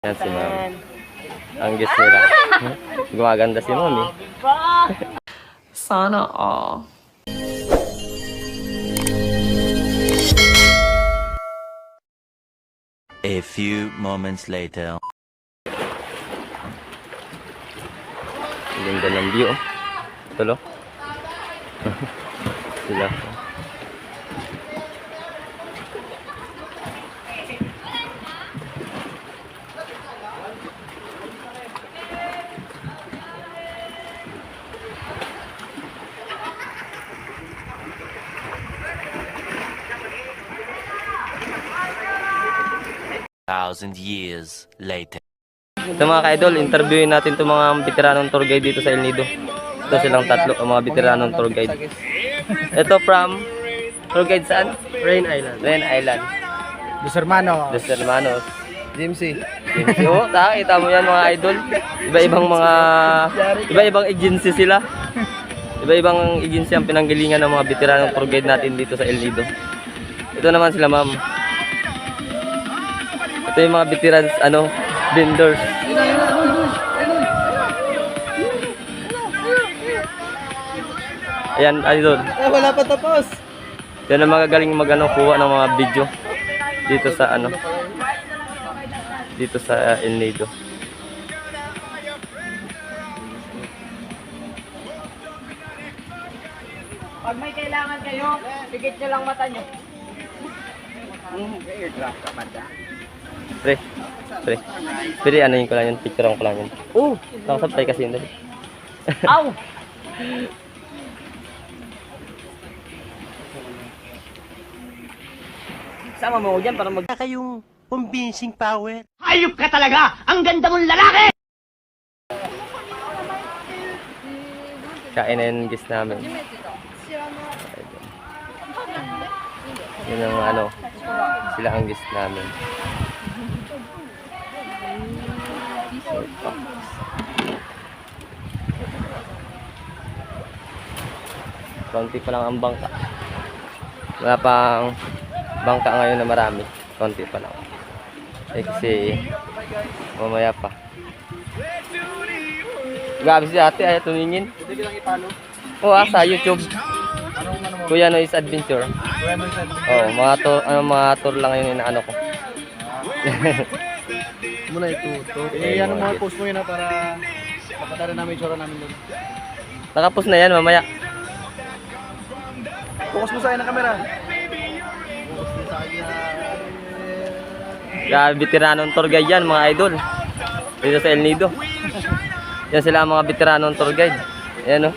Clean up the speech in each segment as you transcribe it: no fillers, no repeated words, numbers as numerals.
Yan si Ma'am. Ang guest nila. Gumaganda si Ma'am eh. Sana all. A few moments later. Ang ganda ng view. Tulo. Sila. Thousand years later. Ito mga ka-idol, interviewin natin itong mga veteranong tour guide dito sa El Nido. Ito silang tatlo, ang mga veteranong tour guide. Ito from tour guide saan? Rain Island. Rain Island. Dos Hermanos. Dos Hermanos. DMC. Oo, nakita mo yan mga idol. Iba-ibang agency sila. Iba-ibang agency ang pinanggalingan ng mga veteranong tour guide natin dito sa El Nido. Ito naman sila ma'am. Ito yung mga veterans, vendors. Ayan, idol. Wala pa tapos. Yan ang magagaling kuha ng mga video dito sa dito sa El Nido. Pag may kailangan kayo, pigit nyo lang mata nyo. Airdrop ka ba dyan? Pre. Pero yun ko lang yun, picturean ko lang yun. Oh, nakasabtay kasi yun. Aw! Sama mo dyan para mag... Kayong convincing power. Hayop ka talaga! Ang ganda mong lalaki! Kain na yung guest namin. Yun ang sila ang guest namin. Konti pa lang ang bangka. Wala pang bangka ngayon na marami. Konti pa lang. Kasi mamaya pa. Grabe si ate, ayaw tumingin. Pwede lang ipalo. Oo, sa YouTube. Kuya Noise Adventure. Oo, mga tour lang yun inaano ko. Muna ito. Ano mga post mo yun para mapatara namin yung tsura namin doon. Nakapos na yan mamaya. Focus mo sa akin ng camera. Grabe, veteranong tour guide yan mga idol. Dito sa El Nido. Yan sila ang mga veteranong tour guide. Ayan o.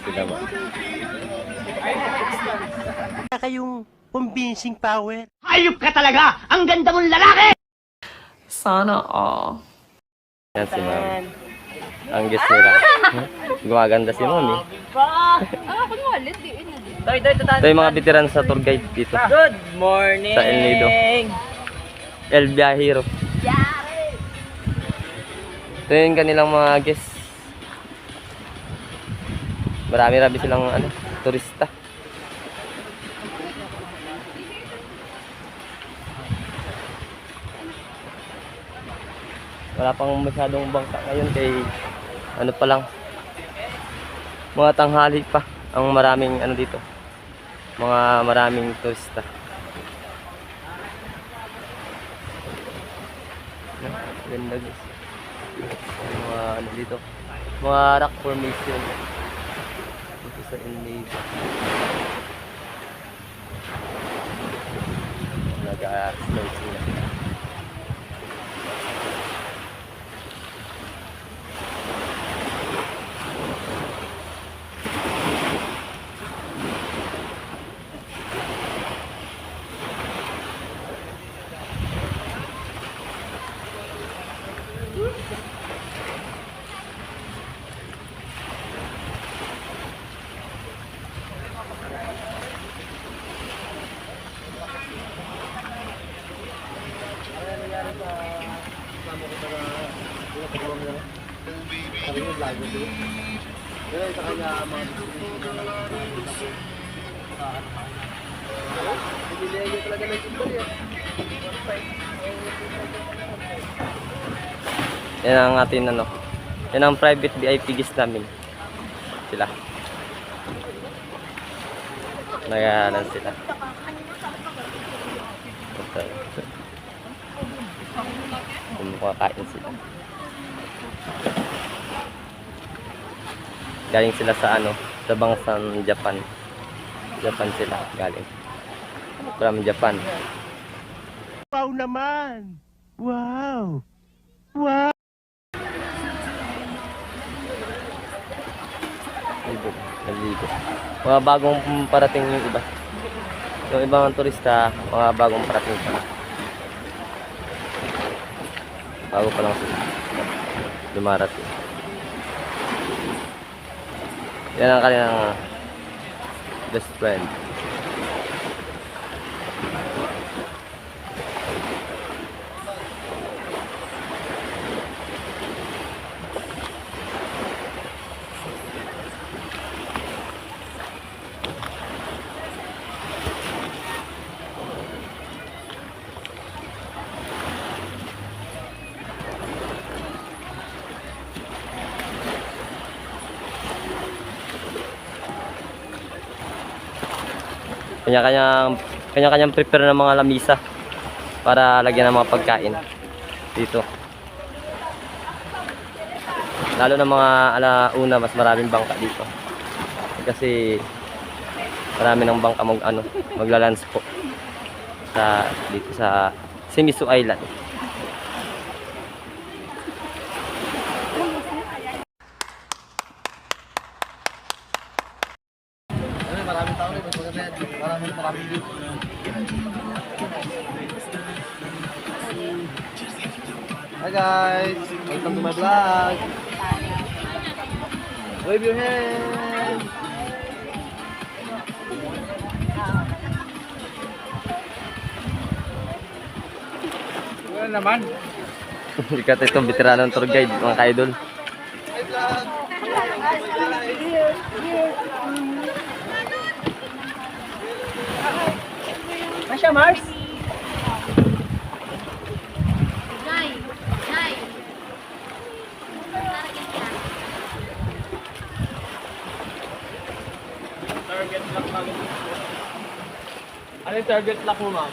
Sila ba? Kayong convincing power. Hayop ka talaga! Ang ganda mong lalaki! Sana all. Yan si Ma'am. Ang guest nila. Gumaganda si Ma'am eh. Ito yung mga veteran sa tour guide dito. Good morning! Sa El Nido. El Viajero. Ito yung kanilang mga guests. Marami-rami silang turista. Wala pang masyadong bangka ngayon kay pa lang. Mga tanghali pa ang maraming dito. Maraming turista. Ganda guys. Mga dito. Mga rock formation. Dito sa El Nido. Nag-slow sila. Kaya sa kanya mga hindi niya talaga ng Yan ang atin ano. Yan ang private VIP guest namin. Sila. Nagalan sila. Kumakain sila. Galing sila sa ano, sa bangsang Japan. Japan sila galing. From Japan. Wow naman! Wow! Wow! Naligo. Mga bagong parating yung iba. Yung ibang turista, mga bagong parating pa. Bago pa lang sila. Dumarating. Yan ang kanilang best friend. Kanya-kanyang prepare ng mga lamisa para lagyan ng mga pagkain dito. Lalo na mga alauna, mas maraming bangka dito. Kasi marami ng bangka maglalans po sa dito sa Shimizu Island. Maraming tao rin. Mas maganda yan. Maraming view. Hi guys! Welcome to my vlog! Wave your hand! Wala naman! Ikat itong veteranong tour guide, mga ka-idol. Hi vlog! Masya, Mars? Ano yung target lock mo, ma'am?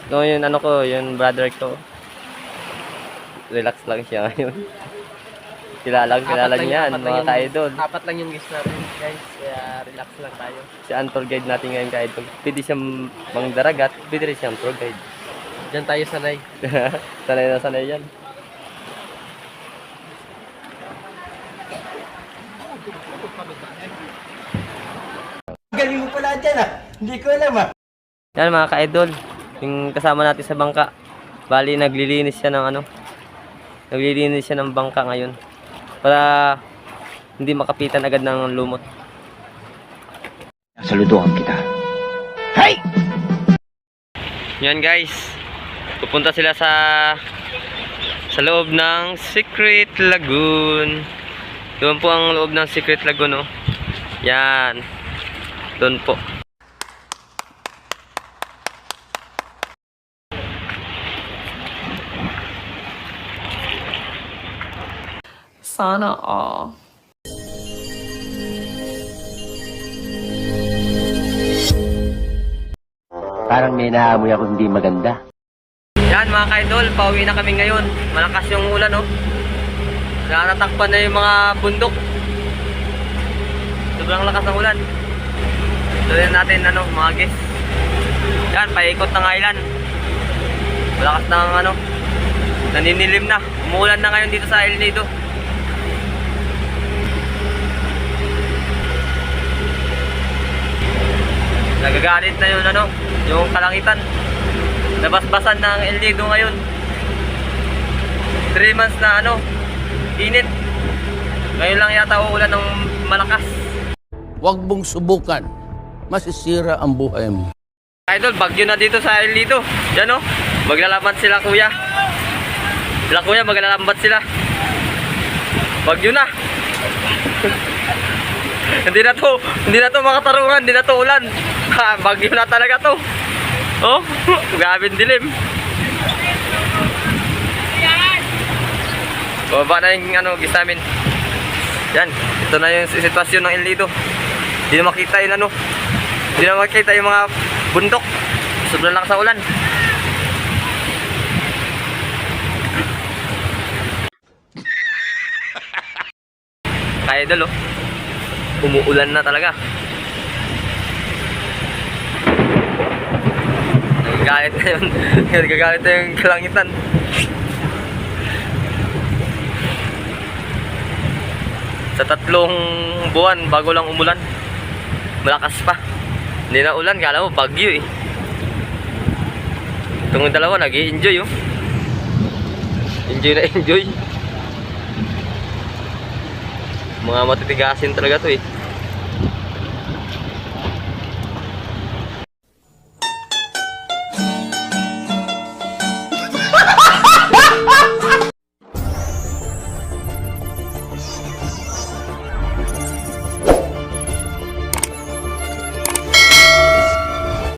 No, yun ano ko, yun brother ko. Relax lang siya ngayon. Kilala niyan, mga ka-idol. Apat lang yung guest natin, guys. Kaya relax lang tayo. Si ang tour guide natin ngayon, ka-idol. Pwede siyang mangdaragat, pwede rin siyang tour guide. Diyan tayo sanay. Sanay na sanay yan. Galing mo pala dyan ah! Hindi ko alam ah! Yan mga ka-idol, yung kasama natin sa bangka. Bali, naglilinis siya ng naglilinis siya ng bangka ngayon. Para hindi makapitan agad ng lumot. Saludohan kita. Hey! Yan guys, pupunta sila sa loob ng Secret Lagoon. Doon po ang loob ng Secret Lagoon, oh. Yan. Doon po. Sana all. Parang may naamoy ako hindi maganda. Yan mga ka-idol, pauwi na kami ngayon. Malakas yung ulan, oh. Natatakpan na yung mga bundok. Sobrang lakas ng ulan. Tuloy natin mga guests. Yan, paikot ng island. Malakas ng naninilim na. Umuulan na ngayon dito sa El Nido. Nagagalit na yung kalangitan. Nabasbasan ng El Nido ngayon. 3 months na init. Ngayon lang yata uulan ng malakas. Huwag mong subukan. Masisira ang buhay mo. Idol, bagyo na dito sa El Nido. Diyan maglalaban sila kuya. Sila kuya, maglalambat sila. Bagyo na. Hindi na to makatarungan, hindi na to ulan. Ha, bagyo na talaga to. Oh, grabe dilim. Baba na yung ano, gis namin. Yan, ito na yung sitwasyon ng El Nido. Hindi na makita yung ano. Hindi na makita yung mga bundok. Sobrang lakas ng ulan. Kaya idol oh. Umuulan na talaga. Nagagalit na yun. Nagagalit na yung kalangitan. Sa 3 buwan bago lang umulan. Malakas pa. Hindi na ulan, kala mo bagyo eh. Itong dalawa nag-i-enjoy oh. Enjoy na enjoy. Mga matitigasin talaga to eh.